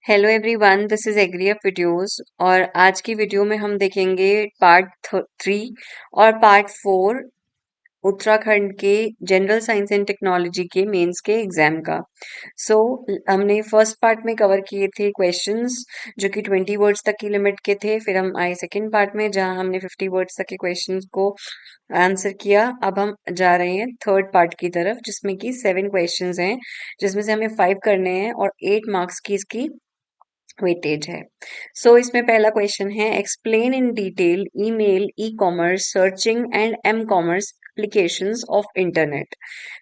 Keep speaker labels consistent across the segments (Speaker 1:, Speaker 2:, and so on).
Speaker 1: Hello everyone, this is agree of videos. और आज की वीडियो में हम देखेंगे पार्ट 3 और पार्ट 4 उत्तराखंड के जनरल साइंस एंड टेक्नोलॉजी के मेंस के एग्जाम का। सो हमने फर्स्ट पार्ट में कवर किए थे क्वेश्चंस जो कि 20 वर्ड्स तक की लिमिट के थे। फिर हम आए सेकंड पार्ट में जहां हमने 50 वर्ड्स तक के क्वेश्चंस को आंसर किया। अब हम जा रहे हैं थर्ड पार्ट की तरफ जिसमें कि 7 क्वेश्चंस हैं, जिसमें से हमें 5 करने हैं और 8 मार्क्स की इसकी वेटेज है। इसमें पहला क्वेश्चन है, explain in detail email, e commerce, searching and M commerce applications of internet.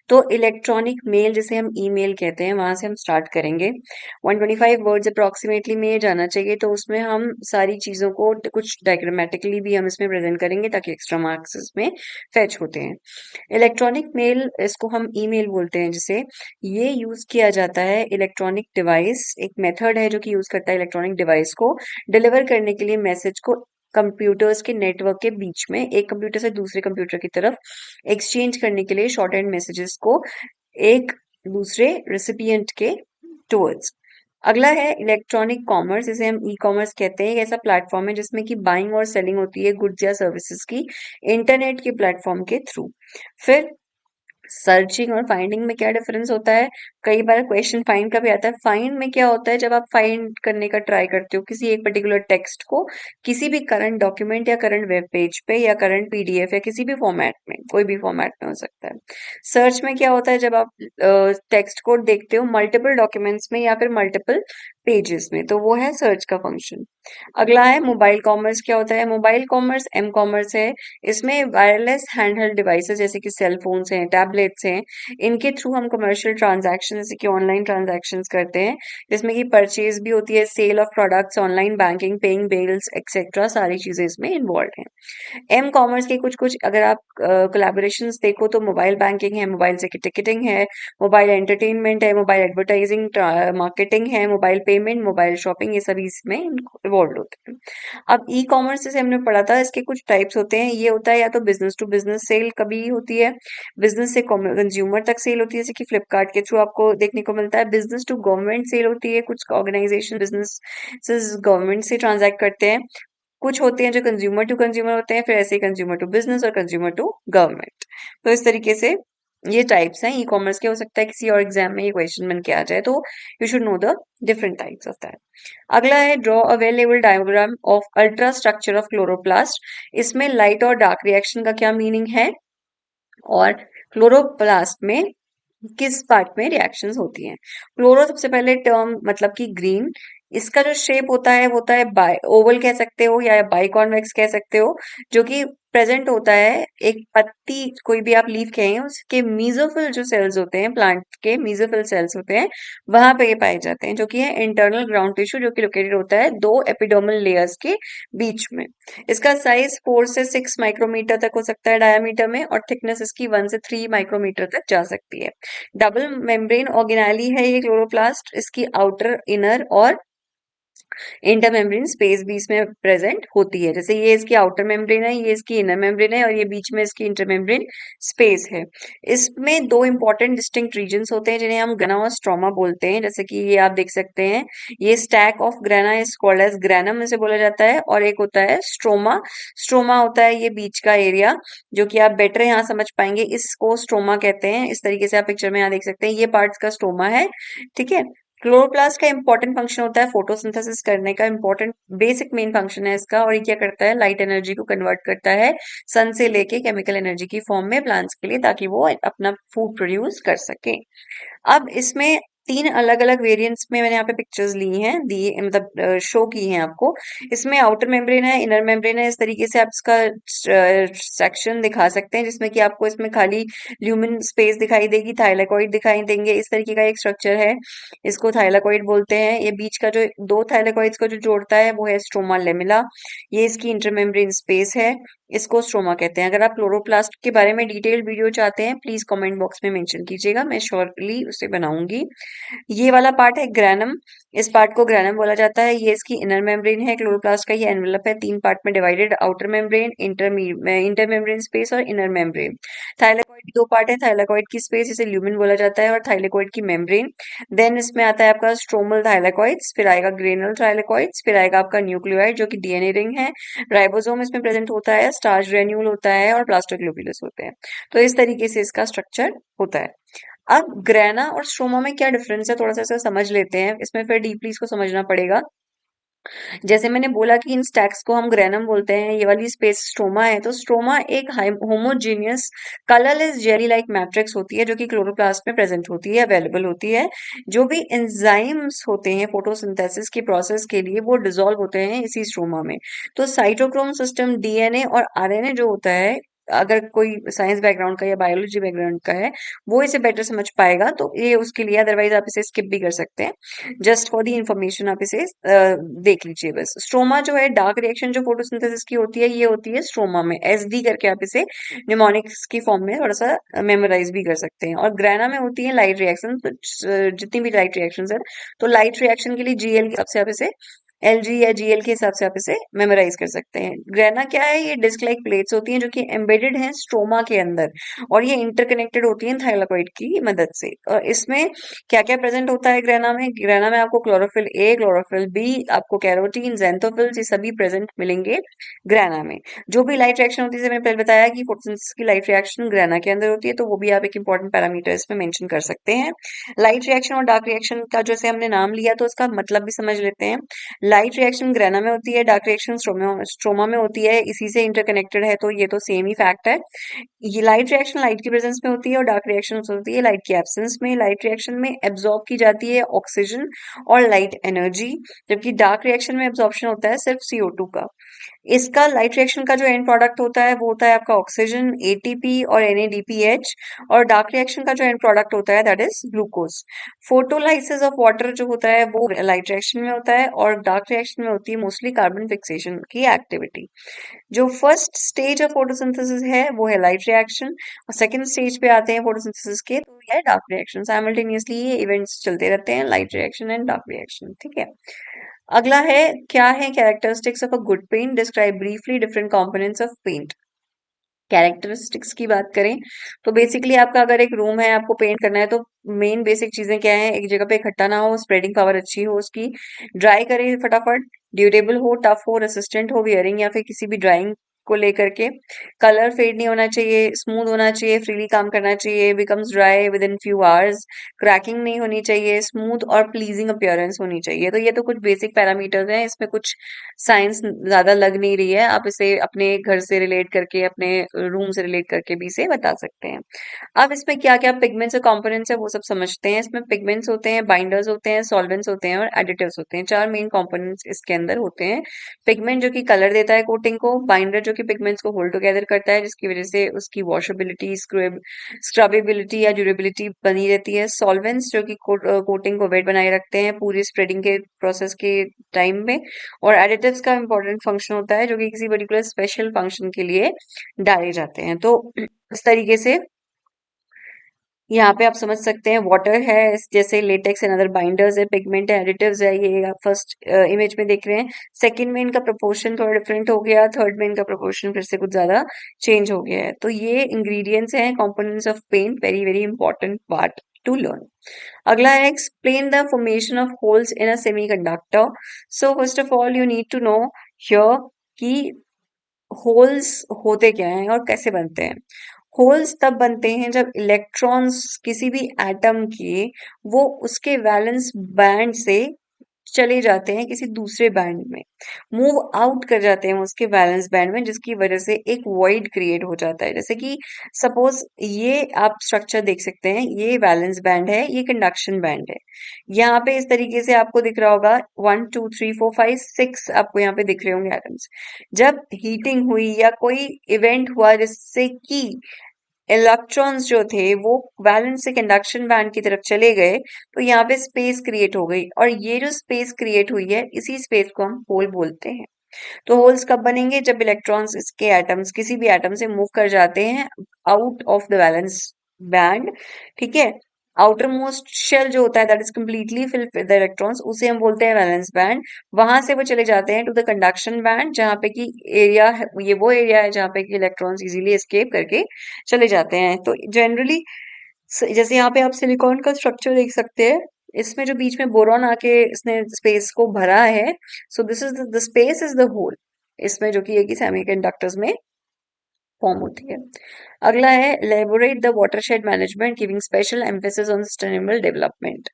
Speaker 1: तो इलेक्ट्रॉनिक मेल जिसे हम ईमेल कहते हैं वहां से हम स्टार्ट करेंगे। 125 वर्ड्स अप्रोक्सीमेटली में ये जाना चाहिए, तो उसमें हम सारी चीजों को कुछ डायग्रामेटिकली भी हम इसमें प्रेजेंट करेंगे ताकि एक्स्ट्रा मार्क्स इसमें फेच होते हैं। इलेक्ट्रॉनिक मेल, इसको हम ईमेल बोलते हैं, जिसे ये यूज किया जाता है इलेक्ट्रॉनिक डिवाइस, एक मेथड है जो कि यूज करता है इलेक्ट्रॉनिक डिवाइस को डिलीवर करने के लिए मैसेज को कंप्यूटर्स के नेटवर्क के बीच में, एक कंप्यूटर से दूसरे कंप्यूटर की तरफ एक्सचेंज करने के लिए शॉर्ट हैंड मैसेजेस को एक दूसरे रेसिपिएंट के टुवर्ड्स। अगला है इलेक्ट्रॉनिक कॉमर्स, इसे हम ई कॉमर्स कहते हैं। एक ऐसा प्लेटफॉर्म है जिसमें कि बाइंग और सेलिंग होती है गुड्स या सर्विसेज की इंटरनेट के प्लेटफॉर्म के थ्रू। फिर सर्चिंग और फाइंडिंग में क्या डिफरेंस होता है? कई बार क्वेश्चन फाइंड का भी आता है। फाइंड में क्या होता है, जब आप फाइंड करने का ट्राई करते हो किसी एक पर्टिकुलर टेक्स्ट को किसी भी करंट डॉक्यूमेंट या करंट वेब पेज पे या करंट पीडीएफ या किसी भी फॉर्मेट में, कोई भी फॉर्मेट में हो सकता है। सर्च में क्या होता है, जब आप टेक्स्ट को देखते हो मल्टीपल डॉक्यूमेंट्स में या फिर मल्टीपल पेजेस में, तो वो है सर्च का फंक्शन। अगला है मोबाइल कॉमर्स। क्या होता है मोबाइल कॉमर्स? एम कॉमर्स है। इसमें वायरलेस हैंडहेल्ड डिवाइसेस जैसे कि सेल फोन्स हैं, टैबलेट्स हैं, इनके थ्रू हम कमर्शियल ट्रांजैक्शन जैसे कि ऑनलाइन ट्रांजैक्शंस करते हैं, जिसमें कि परचेज भी होती है, sale of products, online banking, paying bills etcetera, सारी चीजें इसमें इन्वॉल्व हैं। एम कॉमर्स के कुछ कुछ अगर आप कोलैबोरेशंस देखो तो मोबाइल बैंकिंग है, मोबाइल से टिकटिंग है, मोबाइल एंटरटेनमेंट है, मोबाइल एडवर्टाइजिंग मार्केटिंग है, मोबाइल पेमेंट, मोबाइल शॉपिंग, ये सभी इसमें इन्वॉल्व होते हैं। अब ई कॉमर्स जैसे हमने पढ़ा था, इसके कुछ टाइप्स होते हैं। ये होता है या तो बिजनेस टू बिजनेस सेल कभी होती है, बिजनेस से कंज्यूमर तक सेल होती है जैसे कि फ्लिपकार्ट के थ्रू आपको देखने को मिलता है। बिजनेस टू गवर्नमेंट सेल होती है, कुछ ऑर्गेनाइजेशन बिजनेस गवर्नमेंट से ट्रांजैक्ट करते हैं। कुछ होते हैं जो कंज्यूमर टू कंज्यूमर होते हैं, फिर ऐसे कंज्यूमर टू बिजनेस और कंज्यूमर टू गवर्नमेंट। तो इस तरीके से ये टाइप्स हैं ई कॉमर्स के। हो सकता है किसी और एग्जाम में ये क्वेश्चन बन के आ जाए, तो you should know the different types of that. अगला है draw a well level diagram of ultra structure of chloroplast. इसमें लाइट और डार्क रिएक्शन का क्या मीनिंग है, और क्लोरोप्लास्ट में किस पार्ट में रिएक्शंस होती हैं। क्लोरो सबसे पहले टर्म मतलब कि ग्रीन, इसका जो शेप होता है वो होता है बाय ओवल कह सकते हो या बाई कॉन्वेक्स कह सकते हो, जो कि प्रेजेंट होता है एक पत्ती, कोई भी आप लीफ कहें, उसके मीजोफिल जो सेल्स होते हैं, प्लांट के मीजोफिल सेल्स होते हैं, वहां पे ये पाए जाते हैं, जो कि है इंटरनल ग्राउंड टिश्यू, जो कि लोकेटेड होता है दो एपिडर्मल लेयर्स के बीच में। इसका साइज 4 से 6 माइक्रोमीटर तक हो सकता है डायमीटर में, और थिकनेस इसकी 1 से 3 माइक्रोमीटर तक जा सकती है। डबल मेम्ब्रेन ऑर्गेनाली है ये क्लोरोप्लास्ट, इसकी आउटर, इनर और इंटर मेम्ब्रेन स्पेस भी इसमें प्रेजेंट होती है। जैसे ये इसकी आउटर मेम्ब्रेन है, ये इसकी इनर मेम्ब्रेन है, और ये बीच में इसकी इंटर मेम्ब्रेन स्पेस है। इसमें दो इंपॉर्टेंट डिस्टिंक्ट रीजन्स होते हैं जिन्हें हम ग्रेना और स्ट्रोमा बोलते हैं। जैसे कि ये आप देख सकते हैं, ये stack of grana is called as granum इसे बोला जाता है, और एक होता है स्ट्रोमा। स्ट्रोमा होता है ये बीच का एरिया, जो कि आप बेटर यहाँ समझ पाएंगे, इसको स्ट्रोमा कहते हैं। इस तरीके से आप पिक्चर में यहाँ देख सकते हैं, ये पार्ट्स का स्ट्रोमा है। ठीक है। क्लोरोप्लास्ट का इंपॉर्टेंट फंक्शन होता है फोटोसिंथेसिस करने का, इंपॉर्टेंट बेसिक मेन फंक्शन है इसका, और ये क्या करता है, लाइट एनर्जी को कन्वर्ट करता है सन से लेके केमिकल एनर्जी की फॉर्म में प्लांट्स के लिए, ताकि वो अपना फूड प्रोड्यूस कर सके। अब इसमें तीन अलग अलग वेरिएंट्स में मैंने यहाँ पे पिक्चर्स ली हैं, दी मतलब शो की हैं आपको। इसमें आउटर मेम्ब्रेन है, इनर मेम्ब्रेन है, इस तरीके से आप इसका सेक्शन दिखा सकते हैं, जिसमें कि आपको इसमें खाली ल्यूमिन स्पेस दिखाई देगी, थाइलाकॉइड दिखाई देंगे, इस तरीके का एक स्ट्रक्चर है, इसको थाइलाकॉइड बोलते हैं। ये बीच का जो दो थाइलाकॉइड्स को जो जोड़ता है वो है स्ट्रोमा लेमिला, ये इसकी इंटरमेम्ब्रेन स्पेस है, इसको स्ट्रोमा कहते हैं। अगर आप क्लोरोप्लास्ट के बारे में डिटेल्ड वीडियो चाहते हैं, प्लीज कमेंट बॉक्स में मेंशन कीजिएगा, मैं श्योरली उसे बनाऊंगी। ये वाला पार्ट है ग्रैनम। इस पार्ट को ग्रैनम बोला जाता है। ये इसकी इनर मेम्ब्रेन है क्लोरोप्लास्ट का। ये एनवेलप है 3 पार्ट में divided, outer membrane, inter membrane space और इनर मेम्ब्रेन। थाइलेकोइड की 2 पार्ट है। थाइलेकोइड की स्पेस इसे ल्यूमेन बोला जाता है और थाइलेकोइड की मेम्ब्रेन। देन इसमें आता है आपका स्ट्रोमल थाइलेकोइड्स, फिर आएगा ग्रेनल थाइलेकोइड्स, फिर आएगा आपका न्यूक्लियोइड जो कि डीएनए रिंग है। राइबोसोम इसमें प्रेजेंट होता है, स्टार्च ग्रेन्यूल होता है और प्लास्टोग्लोब्यूलस होते हैं। तो इस तरीके से इसका स्ट्रक्चर होता है। अब ग्रेना और स्ट्रोमा में क्या डिफरेंस है, थोड़ा सा इसे समझ लेते हैं। इसमें फिर डीपली इसको समझना पड़ेगा। जैसे मैंने बोला कि इन स्टैक्स को हम ग्रेनम बोलते हैं, ये वाली स्पेस स्ट्रोमा है। तो स्ट्रोमा एक homogeneous colourless jelly like matrix होती है जो कि क्लोरोप्लास्ट में प्रेजेंट होती है, अवेलेबल होती है। जो भी एंजाइम्स होते हैं फोटोसिंथेसिस की प्रोसेस के लिए वो डिसॉल्व होते हैं इसी स्ट्रोमा में। तो साइटोक्रोम सिस्टम, डीएनए और आरएनए जो होता है, अगर कोई साइंस बैकग्राउंड का या बायोलॉजी बैकग्राउंड का है वो इसे बेटर समझ पाएगा तो ये उसके लिए, अदरवाइज आप इसे स्किप भी कर सकते हैं। जस्ट फॉर द इंफॉर्मेशन आप इसे देख लीजिए बस। स्ट्रोमा जो है, डार्क रिएक्शन जो फोटोसिंथेसिस की होती है, ये होती है स्ट्रोमा में। एसडी करके आप इसे निमोनिक्स की फॉर्म में थोड़ा सा मेमोराइज भी कर सकते हैं। और ग्रैना में होती है लाइट रिएक्शन। तो जितनी भी लाइट रिएक्शन है, तो लाइट रिएक्शन के लिए जीएल के हिसाब से आप इसे एलजी या जीएल के हिसाब से आप इसे मेमोराइज कर सकते हैं। ग्रेना क्या है, ये डिस्क लाइक प्लेट्स होती हैं जो कि एम्बेडेड हैं स्ट्रोमा के अंदर, और ये इंटरकनेक्टेड होती हैं थाइलाकोइड की मदद से। और इसमें क्या क्या प्रेजेंट होता है ग्रेना में? ग्रेना में आपको क्लोरोफिल ए, क्लोरोफिल बी, आपको कैरोटीन, जेंथोफिल्स, ये सभी प्रेजेंट मिलेंगे ग्रेना में। जो भी लाइट रिएक्शन होती है, जैसे मैंने पहले बताया कि फोटोसिंथेसिस की लाइट रिएक्शन ग्रेना के अंदर होती है, तो वो भी आप एक इंपॉर्टेंट पैरामीटर इसमें मेंशन कर सकते हैं। लाइट रिएक्शन और डार्क रिएक्शन का जैसे हमने नाम लिया तो इसका मतलब भी समझ लेते हैं। लाइट रिएक्शन ग्रेना में होती है, डार्क रिएक्शन स्ट्रोमा में होती है, इसी से इंटरकनेक्टेड है, तो ये तो सेम ही फैक्ट है। ये लाइट रिएक्शन लाइट की प्रेजेंस में होती है और डार्क रिएक्शन होती है लाइट की एब्सेंस में। लाइट रिएक्शन में एब्जॉर्ब की जाती है ऑक्सीजन और लाइट एनर्जी, जबकि डार्क रिएक्शन में एब्जॉर्प्शन होता है सिर्फ CO2 का। इसका लाइट रिएक्शन का जो एंड प्रोडक्ट होता है वो होता है आपका ऑक्सीजन, एटीपी और NADPH। और डार्क रिएक्शन का जो एंड प्रोडक्ट होता है that is glucose. Photolysis of water जो होता है वो लाइट रिएक्शन में होता है, और डार्क रिएक्शन में होती है मोस्टली कार्बन फिक्सेशन की एक्टिविटी। जो फर्स्ट स्टेज ऑफ फोटोसिंथेसिस है वो है लाइट रिएक्शन, और सेकंड स्टेज पे आते हैं फोटोसिंथेसिस के तो ये है डार्क रिएक्शन। साइमल्टेनियसली ये इवेंट्स चलते रहते हैं, light reaction and dark reaction. ठीक है। अगला है, क्या है characteristics of a good paint, describe briefly different components of paint. Characteristics की बात करें तो बेसिकली आपका अगर एक रूम है, आपको पेंट करना है, तो मेन बेसिक चीजें क्या है? एक जगह पे इकट्ठा ना हो, स्प्रेडिंग पावर अच्छी हो उसकी, ड्राई करे फटाफट, ड्यूरेबल हो, टफ हो, रेसिस्टेंट हो वियरिंग या फिर किसी भी ड्राइंग को लेकर के, कलर फेड नहीं होना चाहिए, स्मूथ होना चाहिए, फ्रीली काम करना चाहिए, becomes dry with in few hours, cracking नहीं होनी चाहिए, स्मूथ और प्लीजिंग अपीयरेंस होनी चाहिए। तो ये तो कुछ बेसिक पैरामीटर्स हैं, इसमें कुछ साइंस ज्यादा लग नहीं रही है। आप इसे अपने घर से रिलेट करके, अपने रूम से रिलेट करके भी इसे बता सकते हैं। अब इसमें क्या क्या पिगमेंट्स और कंपोनेंट्स है वो सब समझते हैं। इसमें पिगमेंट्स होते हैं, बाइंडर्स होते हैं, सॉल्वेंट्स होते हैं और एडिटिव्स होते हैं। 4 मेन कंपोनेंट्स इसके अंदर होते हैं। पिगमेंट जो कि कलर देता है कोटिंग को, बाइंडर जो कि पिगमेंट्स को होल्ड टुगेदर करता है जिसकी वजह से उसकी वॉशेबिलिटी, स्क्रबेबिलिटी या ड्यूरेबिलिटी बनी रहती है। सॉल्वेंट्स जो कि कोटिंग को वेट बनाए रखते हैं पूरी स्प्रेडिंग के प्रोसेस के टाइम में। और एडिटिव्स का इंपॉर्टेंट फंक्शन होता है जो कि किसी पर्टिकुलर स्पेशल फंक्शन के लिए डाले जाते हैं। तो इस तरीके से यहाँ पे आप समझ सकते हैं, वाटर है जैसे लेटेक्स एंड अदर बाइंडर्स है, पिगमेंट है, एडिटिव्स है, ये आप फर्स्ट इमेज में देख रहे हैं। सेकंड में इनका प्रोपोर्शन थोड़ा डिफरेंट हो गया, थर्ड में इनका प्रोपोर्शन फिर से कुछ ज्यादा चेंज हो गया है। तो ये इंग्रेडिएंट्स हैं components of paint, very very important part to learn. अगला है, explain the formation of holes in a semiconductor. So first of all you need to know here कि होल्स होते क्या हैं और कैसे बनते हैं। होल्स तब बनते हैं जब इलेक्ट्रॉन्स किसी भी एटम के, वो उसके वैलेंस बैंड से चले जाते हैं किसी दूसरे बैंड में, मूव आउट कर जाते हैं उसके वैलेंस बैंड में, जिसकी वजह से एक वॉइड क्रिएट हो जाता है। जैसे कि सपोज ये आप स्ट्रक्चर देख सकते हैं, ये वैलेंस बैंड है, ये कंडक्शन बैंड है। यहाँ पे इस तरीके से आपको दिख रहा होगा 1 2 3 4 5 6 आपको यहाँ पे दिख रहे होंगे एटम्स। जब हीटिंग हुई या कोई इवेंट हुआ जिससे कि इलेक्ट्रॉन्स जो थे वो वैलेंस से कंडक्शन बैंड की तरफ चले गए, तो यहाँ पे स्पेस क्रिएट हो गई, और ये जो स्पेस क्रिएट हुई है इसी स्पेस को हम होल बोलते हैं। तो होल्स कब बनेंगे? जब इलेक्ट्रॉन्स इसके एटम्स किसी भी एटम से मूव कर जाते हैं out of the valence band. ठीक है। आउटर मोस्ट शेल जो होता है that is completely filled with electrons, उसे हम बोलते हैं वैलेंस बैंड। वहां से वो चले जाते हैं टू द कंडक्शन बैंड, जहाँ पे कि एरिया है, ये वो एरिया है जहाँ पे कि इलेक्ट्रॉन्स इजीली एस्केप करके चले जाते हैं। तो जनरली जैसे यहाँ पे आप सिलिकॉन का स्ट्रक्चर देख सकते हैं, इसमें जो बीच में बोरॉन आके इसने स्पेस को भरा है, so this is the space is the hole, इसमें जो कि एक ही सेमीकंडक्टर्स में फॉर्म होती है। अगला है elaborate the watershed management giving special emphasis on sustainable development.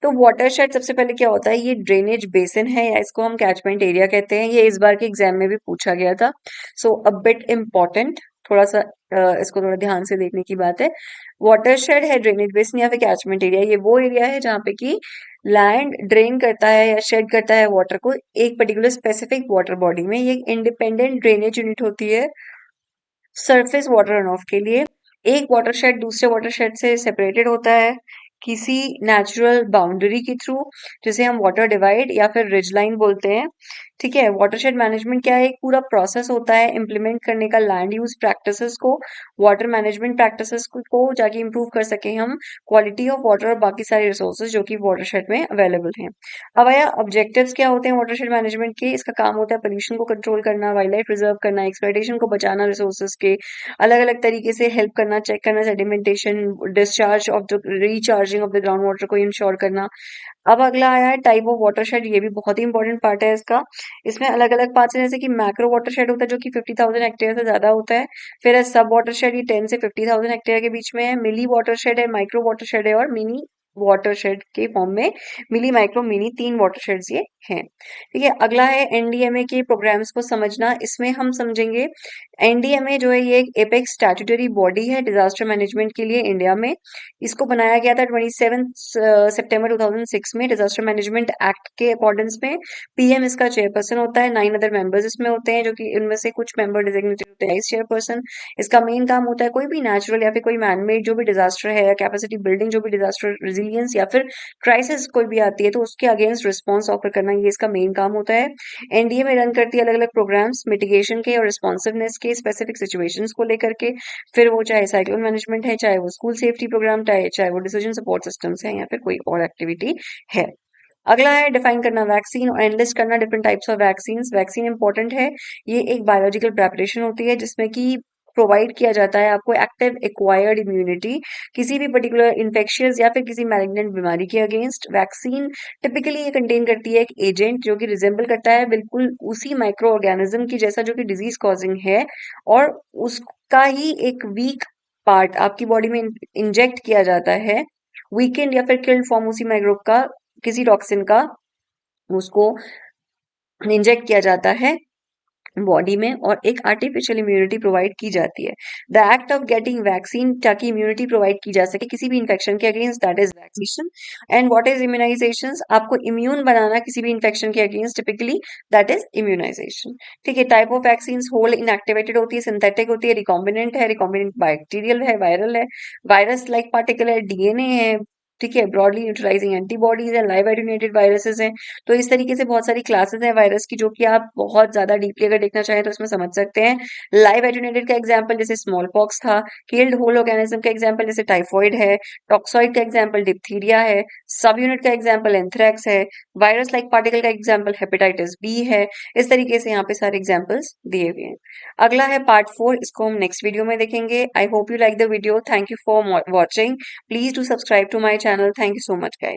Speaker 1: तो वाटरशेड सबसे पहले क्या होता है, ये ड्रेनेज बेसिन है या इसको हम कैचमेंट एरिया कहते हैं। ये इस बार के एग्जाम में भी पूछा गया था, सो अ बिट इम्पॉर्टेंट, थोड़ा सा इसको थोड़ा ध्यान से देखने की बात है। वाटरशेड है ड्रेनेज बेसिन या फिर कैचमेंट एरिया, ये वो एरिया है जहाँ पे कि लैंड ड्रेन करता है या शेड करता है वाटर को एक पर्टिकुलर स्पेसिफिक वाटर बॉडी में। ये इंडिपेंडेंट ड्रेनेज यूनिट होती है सरफेस वाटर रन ऑफ के लिए। एक वाटरशेड दूसरे वाटरशेड से सेपरेटेड होता है किसी नेचुरल बाउंड्री के थ्रू, जिसे हम वाटर डिवाइड या फिर रिज लाइन बोलते हैं। ठीक है, वाटरशेड मैनेजमेंट क्या है, एक पूरा प्रोसेस होता है इम्प्लीमेंट करने का लैंड यूज प्रैक्टिसेस को, वाटर मैनेजमेंट प्रैक्टिसेस को जाके इम्प्रूव कर सके हम क्वालिटी ऑफ वाटर और बाकी सारे रिसोर्सेज जो कि वाटरशेड में अवेलेबल हैं। अब आया ऑब्जेक्टिव्स क्या होते हैं वाटरशेड मैनेजमेंट के। इसका काम होता है पोल्यूशन को कंट्रोल करना, वाइल्ड लाइफ प्रिजर्व करना, एक्सप्लॉयटेशन को बचाना रिसोर्सेज के, अलग अलग तरीके से हेल्प करना, चेक करना sedimentation, discharge of the recharging of the ground water को इंश्योर करना। अब अगला आया है टाइप ऑफ वाटरशेड, ये भी बहुत ही इंपॉर्टेंट पार्ट है इसका। इसमें अलग अलग पार्ट्स हैं, जैसे कि मैक्रो वाटरशेड होता है जो कि 50,000 हेक्टेयर से ज्यादा होता है। फिर है सब वाटरशेड, ये 10 से 50,000 हेक्टेयर के बीच में है। मिली वाटरशेड है, माइक्रो वाटरशेड है, और मिनी वाटरशेड के फॉर्म में मिली, माइक्रो, मिनी, तीन वाटरशेड्स ये हैं। ठीक है, अगला है एनडीएमए के प्रोग्राम्स को समझना। इसमें हम समझेंगे एनडीएमए जो है ये एक एपेक्स स्टैट्यूटरी बॉडी है डिजास्टर मैनेजमेंट के लिए इंडिया में। इसको बनाया गया था 27 सितंबर 2006 में डिजास्टर मैनेजमेंट एक्ट के अकॉर्डेंस में। पीएम इसका चेयरपर्सन होता है, 9 अदर मेंबर्स इसमें होते हैं, जो कि इनमें से कुछ मेंबर डिजिग्नेटेड होते हैं वाइस चेयरपर्सन। इसका मेन काम होता है कोई भी नेचुरल या फिर कोई मैनमेड जो भी डिजास्टर है या कैपेसिटी बिल्डिंग जो भी डिजास्टर रेजिलियंस या फिर क्राइसिस कोई भी आती है तो उसके अगेंस्ट रिस्पॉन्स ऑफर करना, ये इसका मेन काम होता है। एनडीए में रन करती है अलग अलग प्रोग्राम्स मिटिगेशन के और रिस्पॉन्सिवनेस के स्पेसिफिक सिचुएशंस को लेकर के, फिर वो चाहे साइक्लोन मैनेजमेंट है, चाहे वो स्कूल सेफ्टी प्रोग्राम, चाहे वो डिसीजन सपोर्ट सिस्टम्स है, या फिर कोई और एक्टिविटी है। अगला है डिफाइन करना वैक्सीन और एनलिस्ट करना different types of vaccine. Vaccine important है, ये एक बायोलॉजिकल प्रेपरेशन होती है जिसमें कि प्रोवाइड किया जाता है आपको एक्टिव एक्वायर्ड इम्यूनिटी किसी भी पर्टिकुलर इन्फेक्शियस या फिर किसी मैलिग्नेंट बीमारी के अगेंस्ट। वैक्सीन टिपिकली ये कंटेन करती है एक एजेंट जो कि रिजेंबल करता है बिल्कुल उसी माइक्रो ऑर्गेनिज्म की जैसा जो कि डिजीज कॉजिंग है, और उसका ही एक वीक पार्ट आपकी बॉडी में इंजेक्ट किया जाता है, वीकेंड या फिर किल्ड फॉर्म उसी माइक्रोब का, किसी टॉक्सिन का, उसको इंजेक्ट किया जाता है बॉडी में और एक आर्टिफिशियल इम्यूनिटी प्रोवाइड की जाती है। The act of getting vaccine, ताकि इम्यूनिटी प्रोवाइड की जा सके किसी भी इन्फेक्शन के against, that is vaccination. And what is immunisation, आपको इम्यून बनाना किसी भी इन्फेक्शन के against, typically that is immunisation. ठीक है, type of vaccine whole inactivated होती है, सिंथेटिक होती है, रिकॉम्बिनेंट है, रिकॉम्बिनेंट बैक्टीरियल है, वायरल है, वायरस लाइक पार्टिकल है, डीएनए है। ठीक है, ब्रॉडली न्यूट्रलाइजिंग एंटीबॉडीज है, लाइव एटेन्यूएटेड वायरसेस हैं। तो इस तरीके से बहुत सारी क्लासेस हैं वायरस की जो कि आप बहुत ज्यादा डीपली अगर देखना चाहें तो इसमें समझ सकते हैं। लाइव एटेन्यूएटेड का एग्जांपल जैसे स्मॉल पॉक्स था, किल्ड होल ऑर्गेनिज्म का एग्जांपल जैसे टाइफॉइड है, टॉक्सॉइड का एग्जांपल डिप्थीरिया है, सब यूनिट का एग्जांपल एंथ्रेक्स है, वायरस लाइक पार्टिकल का एग्जांपल हेपेटाइटिस बी है। इस तरीके से यहाँ पे सारे एग्जांपल्स दिए हुए हैं। अगला है पार्ट 4, इसको हम नेक्स्ट वीडियो में देखेंगे। I hope you like the video, thank you for watching, please do subscribe to my channel, thank you so much guys.